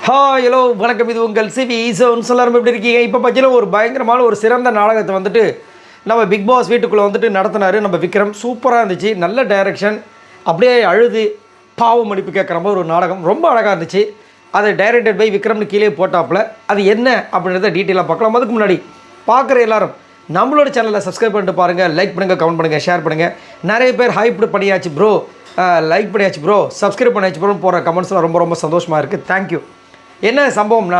Hello வணக்கம். இது உங்கள் சிவி ஈசோன்னு சொல்லாமல் எப்படி இருக்கீங்க? இப்போ பார்த்தீங்கன்னா ஒரு பயங்கரமான ஒரு சிறந்த நாடகத்தை வந்துட்டு நம்ம பிக் பாஸ் வீட்டுக்குள்ளே வந்துட்டு நடத்தினார் நம்ம விக்ரம். சூப்பராக இருந்துச்சு, நல்ல டைரக்ஷன், அப்படியே அழுது பாவ மன்னிப்பு கேட்குற மாதிரி ஒரு நாடகம், ரொம்ப அழகாக இருந்துச்சு. அதை டைரக்டட் பை விக்ரம்னு கீழே போட்டாப்புல. அது என்ன அப்படின்றத டீட்டெயிலாக பார்க்கலாம். அதுக்கு முன்னாடி பார்க்குற எல்லாரும் நம்மளோட சேனலை சப்ஸ்கிரைப் பண்ணிட்டு பாருங்கள், லைக் பண்ணுங்கள், கமெண்ட் பண்ணுங்கள், ஷேர் பண்ணுங்கள். நிறைய பேர் ஹைப்டு பண்ணியாச்சு ப்ரோ, லைக் பண்ணியாச்சு ப்ரோ, சப்ஸ்கிரைப் பண்ணியாச்சு ப்ரோன்னு போகிற கமெண்ட்ஸ்லாம் ரொம்ப ரொம்ப சந்தோஷமாக இருக்குது. தேங்க்யூ. என்ன சம்பவம்னா,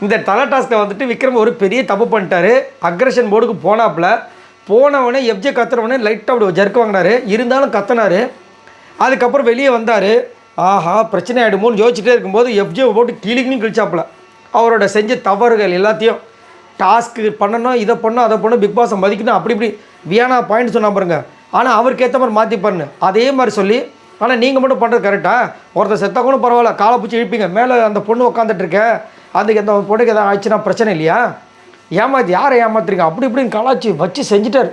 இந்த தலை டாஸ்க்கை வந்துட்டு விக்ரம் ஒரு பெரிய தப்பு பண்ணிட்டாரு. அக்ரஷன் போர்டுக்கு போனவனே எஃப்ஜே கத்துறவனே லைட்டாக அப்படி ஜர்க்கு வாங்கினார். இருந்தாலும் கத்தினார். அதுக்கப்புறம் வெளியே வந்தார். ஆஹா பிரச்சனை ஆகிடுமோன்னு யோசிச்சுட்டே இருக்கும்போது எஃப்ஜே போட்டு கிளிக்குன்னு கிழிச்சாப்புல. அவரோட செஞ்ச தவறுகள் எல்லாத்தையும், டாஸ்க்கு பண்ணணும், இதை பண்ணணும், அதை பண்ணணும், பிக் பாஸை மதிக்கணும், அப்படி இப்படி வியானா பாயிண்ட் சொன்னால் பாருங்க. ஆனால் அவருக்கு ஏற்ற மாதிரி மாற்றி பாருங்க, அதே மாதிரி சொல்லி. ஆனால் நீங்கள் மட்டும் பண்ணுறது கரெக்டாக? ஒருத்தர் செத்தா கூட பரவாயில்ல, காலை பிடிச்சி இழுப்பீங்க, மேலே அந்த பொண்ணு உட்காந்துட்ருக்க, அதுக்கு அந்த பொண்ணுக்கு எதாவது ஆயிடுச்சுன்னா பிரச்சனை இல்லையா? யாரை ஏமாத்துறீங்க அப்படி இப்படின்னு கலாச்சி வச்சு செஞ்சுட்டார்.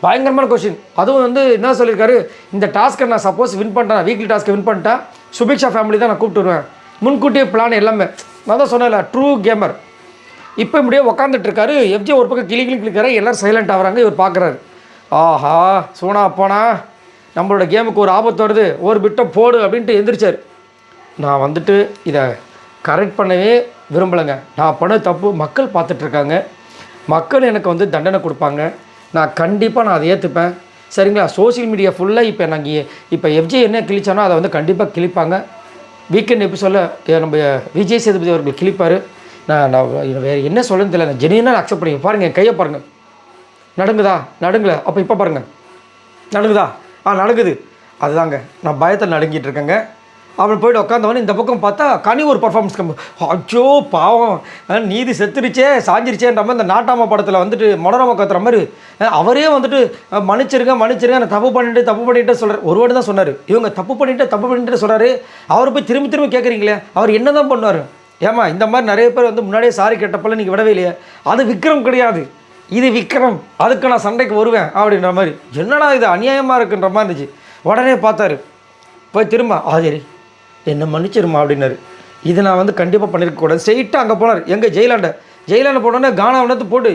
பயங்கரமான கொஸ்டின். அதுவும் வந்து என்ன சொல்லியிருக்காரு, இந்த டாஸ்க்கை நான் சப்போஸ் வின் பண்ணிட்டேன், வீக்லி டாஸ்க்கை வின் பண்ணிட்டேன், சுபிக்ஷா ஃபேமிலி தான் நான் கூப்பிட்டு வருவேன், முன்கூட்டியே பிளான் எல்லாமே. நான் தான் சொன்னேன்ல, ட்ரூ கேமர். இப்போ இப்படியே உட்காந்துட்ருக்காரு. எஃப்ஜே ஒரு பக்கம் கிளிக்கிறாரு, எல்லோரும் சைலண்ட் ஆகிறாங்க. இவர் பார்க்குறாரு, ஆஹா சோனா போனா நம்மளோட கேமுக்கு ஒரு ஆபத்து வருது, ஒரு பிட்டை போடு அப்படின்ட்டு எந்திரிச்சார். நான் வந்துட்டு இதை கரெக்ட் பண்ணவே விரும்பலைங்க. நான் பண்ண தப்பு மக்கள் பார்த்துட்ருக்காங்க, மக்கள் எனக்கு வந்து தண்டனை கொடுப்பாங்க, நான் கண்டிப்பாக அதை ஏற்றுப்பேன். சரிங்களா? சோசியல் மீடியா ஃபுல்லாக இப்போ எஃப்ஜே என்ன கிழிச்சானோ அதை வந்து கண்டிப்பாக கிழிப்பாங்க. வீக்கெண்ட் எபிசோடில் நம்ம விஜய் சேதுபதி அவர்கள் கிழிப்பார். நான் வேறு என்ன சொல்லுன்னு தெரியல, நான் ஜெனியூனாக அக்செப்ட் பண்ணி பாருங்கள். என் கையை பாருங்கள், நடுங்கலை? அப்போ இப்போ பாருங்கள், நடுங்குதா? நடுங்குது. அதுதாங்க, நான் பயத்தில் நடுங்கிட்டு இருக்கேங்க. அவன் போய்ட்டு உட்காந்தவனே இந்த பக்கம் பார்த்தா கனி ஒரு பர்ஃபார்மன்ஸ் அச்சோ பாவம், நீதி செத்துருச்சே சாஞ்சிருச்சேன்ற மாதிரி இந்த நாட்டாமா படத்தில் வந்துட்டு மனோரமா கத்துற மாதிரி அவரே வந்துட்டு மன்னிச்சிருங்க நான் தப்பு பண்ணிட்டு சொல்கிறார். ஒரு வாட்டி தான் சொன்னார். இவங்க தப்பு பண்ணிட்டு சொல்கிறாரு. அவர் போய் திரும்பி கேட்குறீங்களே, அவர் என்ன தான் பண்ணுவார்? ஏமா இந்த மாதிரி நிறைய பேர் வந்து முன்னாடியே சாரி கேட்டப்பெல்லாம் நீங்கள் விடவே இல்லையே. அது விக்ரம் கிடையாது, இது விக்ரம். அதுக்கு நான் சண்டைக்கு வருவேன் அப்படின்ற மாதிரி. என்னடா இது அநியாயமாக இருக்குன்ற மாதிரி இருந்துச்சு. உடனே பார்த்தாரு, போய் திரும்ப ஆதிரி என்னை மன்னிச்சிருமா அப்படின்னாரு. இது நான் வந்து கண்டிப்பாக பண்ணியிருக்கக்கூடாது. ஸ்ட்ரெயிட்டாக அங்கே போனார். எங்கே ஜெயிலாண்ட போனோன்னே கானா அவனத்து போட்டு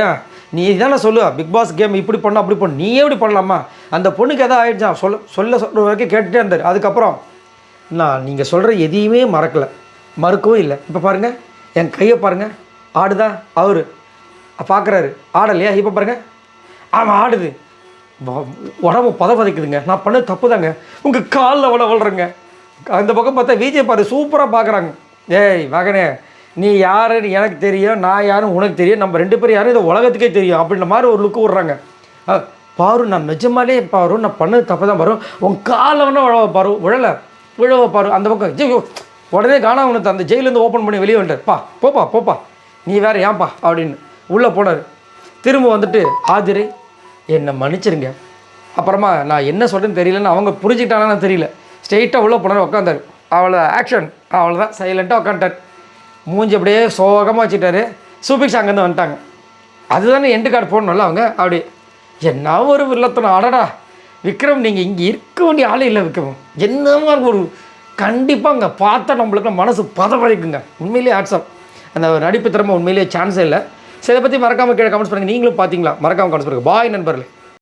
ஏன் நீ தானே சொல்லுவா பிக் பாஸ் கேம் இப்படி பண்ண அப்படி பண்ண, நீயே எப்படி பண்ணலாமா, அந்த பொண்ணுக்கு எதாவது ஆகிடுச்சா சொல்ல வரைக்கும் கேட்டுகிட்டே இருந்தார். அதுக்கப்புறம் நான் நீங்கள் சொல்கிற எதையுமே மறுக்கவும் இல்லை. இப்போ பாருங்கள், என் கையை பாருங்கள், ஆடுதா? அவர் பார்க்குறாரு, ஆடலையா? இப்போ பாருங்கள், ஆமாம் ஆடுது. உடம்பு பதக்குதுங்க. நான் பண்ண தப்பு தாங்க, உங்கள் காலில் வளர்றேங்க. அந்த பக்கம் பார்த்தா விஜய் பாரு சூப்பராக பார்க்குறாங்க. ஏய் மகனே, நீ யாருன்னு எனக்கு தெரியும், நான் யாரும் உனக்கு தெரியும், நம்ம ரெண்டு பேரும் யாரும் இந்த உலகத்துக்கே தெரியும் அப்படின்ற மாதிரி ஒரு லுக்கு விட்றாங்க. பாரு நான் நிஜமாலே பாரு, நான் பண்ணது தப்பு தான் பாரு, உன் காலில் வேணால் பாரு, விழவ பாரு. அந்த பக்கம் ஜெய் உடனே காணா அவனுக்கு அந்த ஜெயிலேருந்து ஓப்பன் பண்ணி வெளியே வந்துட்டார். போப்பா நீ வேறு ஏன்பா அப்படின்னு உள்ளே போனார். திரும்ப வந்துட்டு ஆதிரை என்னை மன்னிச்சிருங்க. அப்புறமா நான் என்ன சொல்கிறேன்னு தெரியலன்னு அவங்க புரிஞ்சுக்கிட்டாங்கன்னு தெரியல. ஸ்ட்ரெயிட்டாக உள்ளே போனார், உட்காந்தார். அவ்வளோ ஆக்ஷன், அவ்வளோதான். சைலண்ட்டாக உட்காந்துட்டார். மூஞ்சி அப்படியே சோகமாக வச்சுட்டாரு. சுபிக்ஷா அங்கேருந்து வந்துட்டாங்க. அதுதானே எண்டு கார்டு போடணும்ல அவங்க. அப்படி என்ன ஒரு வில்லத்தனம். அடடா விக்ரம், நீங்கள் இங்கே இருக்க வேண்டிய ஆளே இல்லை விக்ரம். என்ன மாதிரி ஒரு கண்டிப்பாக அங்கே பார்த்தா நம்மளுக்கு மனசு பதவழிக்குங்க. உண்மையிலேயே ஆட்ஸ்அப். அந்த நடிப்பு திறமை உண்மையிலேயே சான்ஸே இல்லை. சில பற்றி மறக்காமல் கீழே கமெண்ட்ஸ் பண்ணுங்கள். நீங்களும் பார்த்தீங்களா? மறக்காமல் கமெண்ட்ஸ் பண்ணுங்கள். பாய் நண்பர்களே.